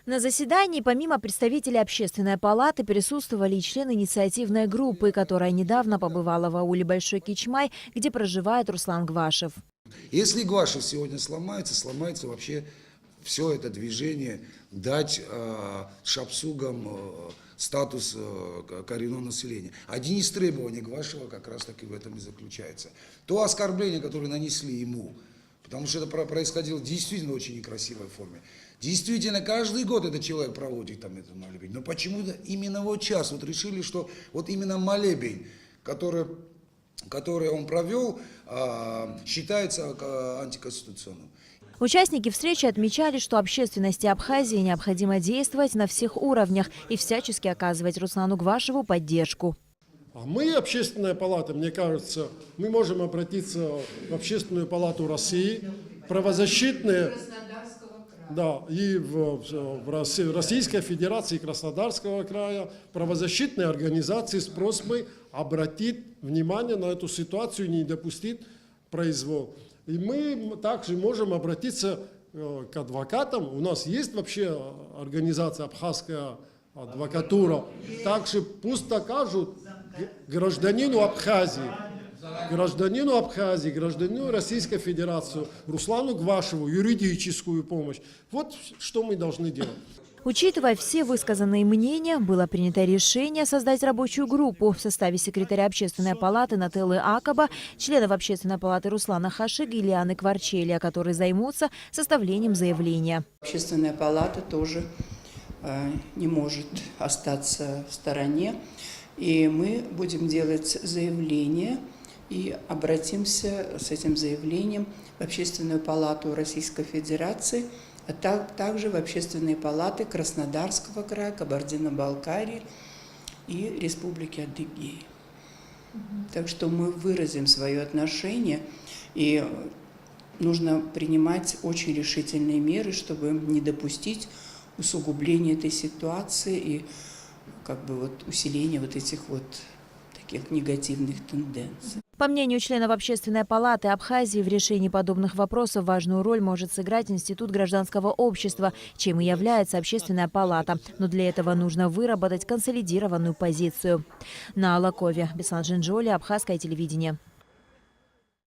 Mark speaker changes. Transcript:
Speaker 1: На заседании помимо представителей Общественной палаты присутствовали и члены инициативной группы, которая недавно побывала в ауле Большой Кичмай, где проживает Руслан Гвашев.
Speaker 2: Если Гвашев сегодня сломается вообще все это движение, дать шапсугам статус коренного населения. Один из требований Гвашева как раз таки в этом и заключается. То оскорбление, которое нанесли ему, потому что это происходило действительно в очень некрасивой форме. Действительно, каждый год этот человек проводит там этот молебень. Но почему-то именно вот сейчас вот решили, что вот именно молебень, который он провел, считается антиконституционным.
Speaker 1: Участники встречи отмечали, что общественности Абхазии необходимо действовать на всех уровнях и всячески оказывать Руслану Гвашеву поддержку.
Speaker 3: А мы, Общественная палата, мне кажется, мы можем обратиться в Общественную палату России, правозащитные, да, и в Российской Федерации Краснодарского края, правозащитные организации с просьбой обратить внимание на эту ситуацию и не допустить произвол. И мы также можем обратиться к адвокатам. У нас есть вообще организация «Абхазская адвокатура». Также пусть окажут гражданину Абхазии, гражданину Российской Федерации, Руслану Гвашеву юридическую помощь. Вот что мы должны делать.
Speaker 1: Учитывая все высказанные мнения, было принято решение создать рабочую группу в составе секретаря Общественной палаты Нателлы Акаба, членов Общественной палаты Руслана Хашига и Лианы Кварчелия, которые займутся составлением заявления.
Speaker 4: Общественная палата тоже не может остаться в стороне, и мы будем делать заявление и обратимся с этим заявлением в Общественную палату Российской Федерации, а также в общественные палаты Краснодарского края, Кабардино-Балкарии и Республики Адыгея. Так что мы выразим свое отношение, и нужно принимать очень решительные меры, чтобы не допустить усугубления этой ситуации и усиления этих таких негативных тенденций.
Speaker 1: По мнению членов Общественной палаты Абхазии, в решении подобных вопросов важную роль может сыграть Институт гражданского общества, чем и является Общественная палата. Но для этого нужно выработать консолидированную позицию. На Алакове, Беслан Джинджоли, Абхазское телевидение.